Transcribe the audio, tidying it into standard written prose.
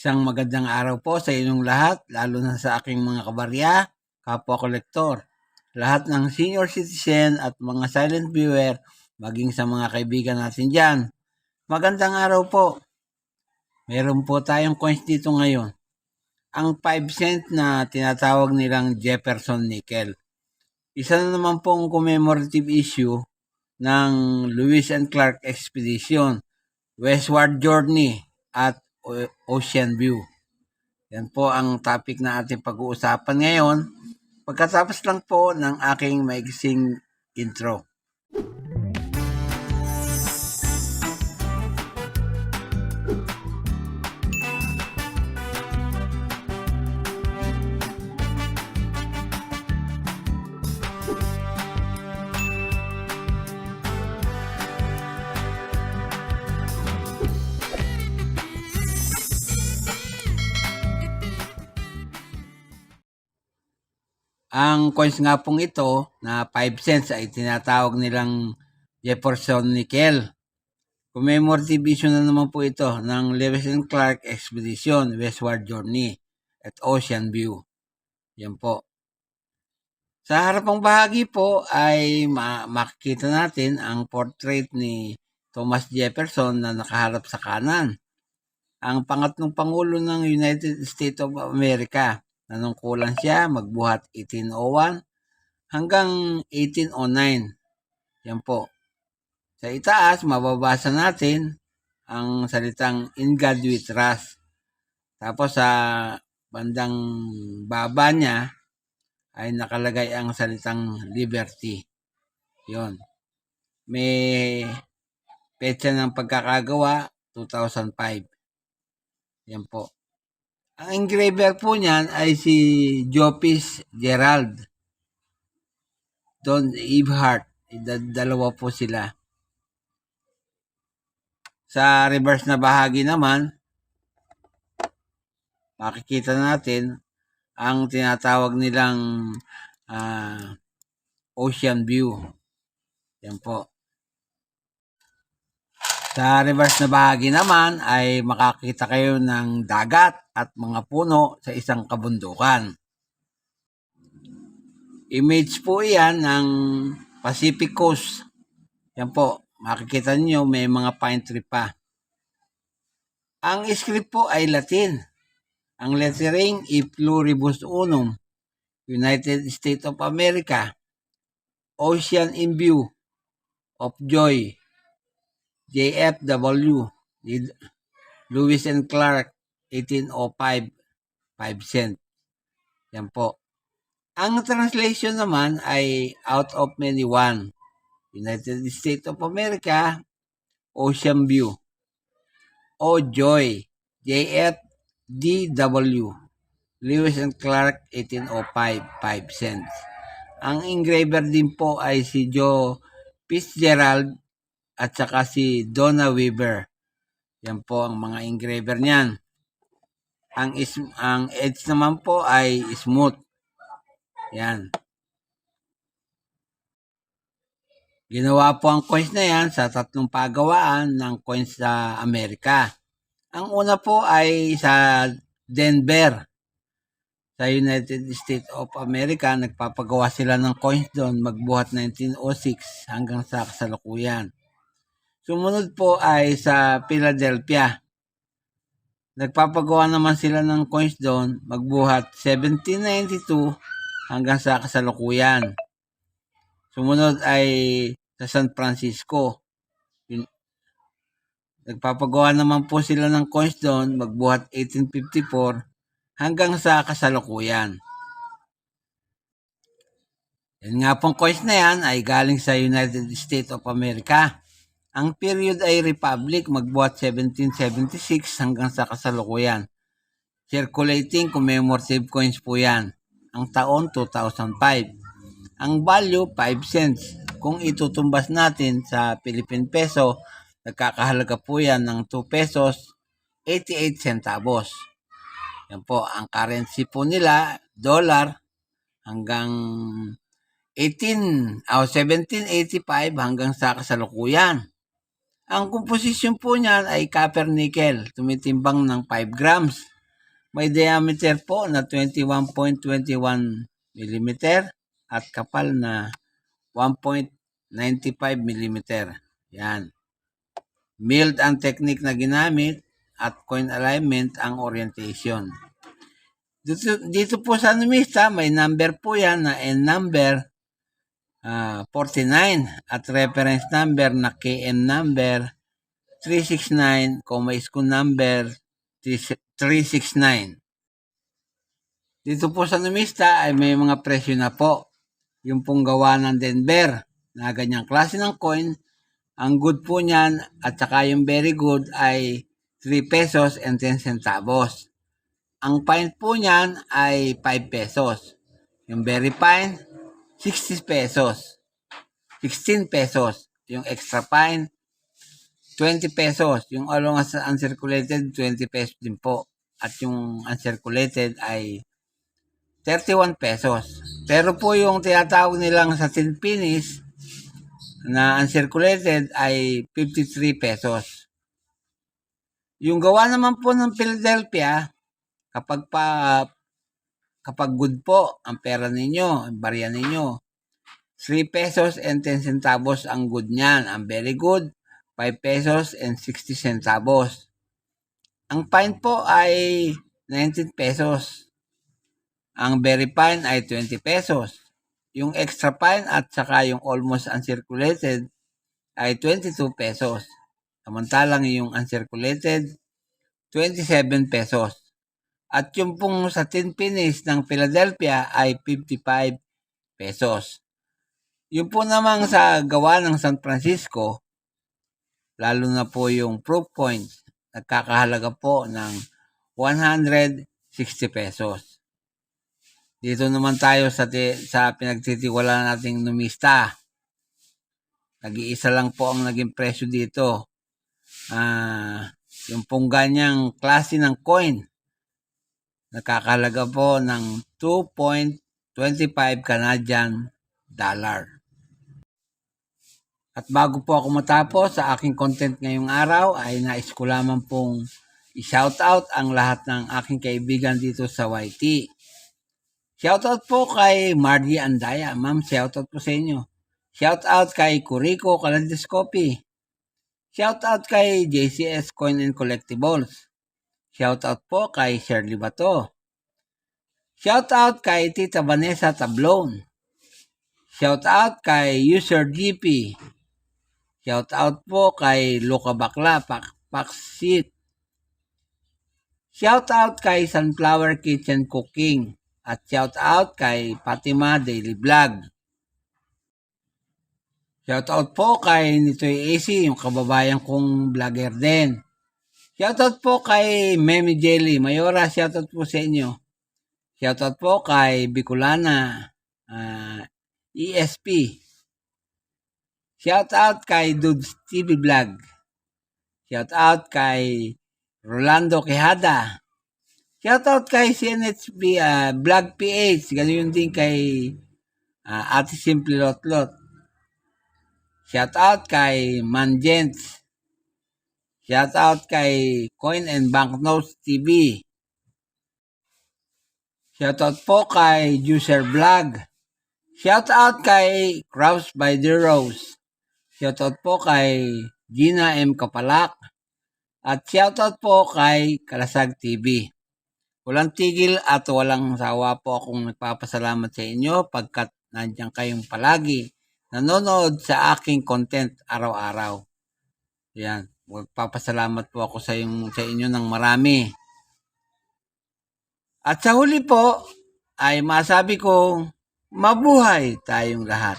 Isang magandang araw po sa inyong lahat, lalo na sa aking mga kabarya, kapwa kolektor, lahat ng senior citizen at mga silent viewer, maging sa mga kaibigan natin dyan. Magandang araw po. Meron po tayong coins dito ngayon. Ang 5 cent na tinatawag nilang Jefferson Nickel. Isa na naman pong commemorative issue ng Lewis and Clark Expedition, Westward Journey at Ocean View. Yan po ang topic na ating pag-uusapan ngayon. Pagkatapos lang po ng aking maiksing intro. Ang coins nga pong ito na 5 cents ay tinatawag nilang Jefferson Nickel. Commemorative issue na naman po ito ng Lewis and Clark Expedition, Westward Journey at Ocean View. Yan po. Sa harapang bahagi po ay makikita natin ang portrait ni Thomas Jefferson na nakaharap sa kanan. Ang pangatlong Pangulo ng United States of America. Nanungkulan siya magbuhat 1801 hanggang 1809. Yan po. Sa itaas, mababasa natin ang salitang In God We Trust. Tapos sa bandang baba niya ay nakalagay ang salitang Liberty. Yon. May petsa ng pagkakagawa, 2005. Yan po. Ang engraver po niyan ay si Jopis Gerald, Don Eberhard. Dalawa po sila. Sa reverse na bahagi naman, makikita natin ang tinatawag nilang Ocean View. Yan po. Sa reverse na bahagi naman ay makakita kayo ng dagat at mga puno sa isang kabundukan. Image po yan ng Pacific Coast. Yan po, makikita niyo may mga pine tree pa. Ang script po ay Latin. Ang lettering E Pluribus Unum, United States of America, Ocean in View of Joy, JFW, Lewis and Clark, 1805, 5 cent. Yan po. Ang translation naman ay Out of Many One, United States of America, Ocean View, O Joy, JFDW, Lewis and Clark, 1805, 5 cents. Ang engraver din po ay si Joe Fitzgerald at saka si Donna Weaver. Yan po ang mga engraver niyan. Ang edge naman po ay smooth. Yan. Ginawa po ang coins na yan sa 3 pagawaan ng coins sa Amerika. Ang una po ay sa Denver, sa United States of America. Nagpapagawa sila ng coins doon magbuhat 1906 hanggang sa kasalukuyan. Sumunod po ay sa Philadelphia. Nagpapagawa naman sila ng coins doon magbuhat 1792 hanggang sa kasalukuyan. Sumunod ay sa San Francisco. Nagpapagawa naman po sila ng coins doon magbuhat 1854 hanggang sa kasalukuyan. Yan nga pong coins na yan ay galing sa United States of America. Ang period ay Republic, magbuhat 1776 hanggang sa kasalukuyan. Circulating commemorative coins po yan. Ang taon 2005. Ang value 5 cents. Kung itutumbas natin sa Philippine peso, nagkakahalaga po yan ng 2 pesos 88 centavos. Yan po, ang currency po nila, dollar, hanggang 1785 hanggang sa kasalukuyan. Ang composition po niyan ay copper nickel, tumitimbang ng 5 grams. May diameter po na 21.21 mm at kapal na 1.95 mm. Yan. Milled ang technique na ginamit at coin alignment ang orientation. Dito po sa numista, may number po yan na N number 49 at reference number na KM number 369, SKU number 369. Dito po sa numista ay may mga presyo na po. Yung pong gawa ng Denver na ganyang klase ng coin, ang good po niyan at saka yung very good ay 3 pesos and 10 centavos. Ang fine po niyan ay 5 pesos. Yung very fine, 60 pesos. 16 pesos. Yung extra fine, 20 pesos. Yung along as uncirculated, 20 pesos din po. At yung uncirculated ay 31 pesos. Pero po yung tinatawag nilang sa tin finish na uncirculated ay 53 pesos. Yung gawa naman po ng Philadelphia, kapag good po ang pera ninyo, ang barya ninyo, 3 pesos and 10 centavos ang good niyan. Ang very good, 5 pesos and 60 centavos. Ang fine po ay 19 pesos. Ang very fine ay 20 pesos. Yung extra fine at saka yung almost uncirculated ay 22 pesos. Samantalang yung uncirculated, 27 pesos. At yung pong sa tin finish ng Philadelphia ay 55 pesos. Yung po namang sa gawa ng San Francisco, lalo na po yung proof points, nagkakahalaga po ng 160 pesos. Dito naman tayo sa pinagtitiwalaan nating numista. Nag-iisa lang po ang naging presyo dito. Yung pong ganyang klase ng coin, nakakahalaga po ng 2.25 Canadian dollar. At bago po ako matapos sa aking content ngayong araw, ay nais ko lamang pong i-shoutout ang lahat ng aking kaibigan dito sa YT. Shoutout po kay Margie Andaya. Ma'am, shoutout po sa inyo. Shoutout kay Curico Kalandescopy. Shoutout kay JCS Coin and Collectibles. Shoutout po kay Shirley Bato. Shoutout kay Tita Vanessa Tablon. Shoutout kay User GP. Shoutout po kay Luca Bakla Paksit. Shoutout kay Sunflower Kitchen Cooking. At shoutout kay Fatima Daily Vlog. Shoutout po kay Nitoy AC, yung kababayan kong vlogger din. Shoutout po kay Memi Jelly Mayora, shoutout po sa inyo. Shoutout po kay Bicolana ESP. Shoutout kay Dudes TV Vlog. Shoutout kay Rolando Quijada. Shoutout kay CNHB Vlog PH. Ganoon din kay Ate Simple Lotlot. Shoutout kay Manjents. Shoutout kay Coin and Banknotes TV. Shoutout po kay Juicer Vlog. Shoutout kay Crafts by the Rose. Shoutout po kay Gina M. Kapalak. At shoutout po kay Kalasag TV. Walang tigil at walang sawa po akong nagpapasalamat sa inyo pagkat nandiyan kayong palagi nanonood sa aking content araw-araw. Yan, magpapasalamat po ako sa inyo ng marami. At sa huli po ay masabi kong mabuhay tayong lahat.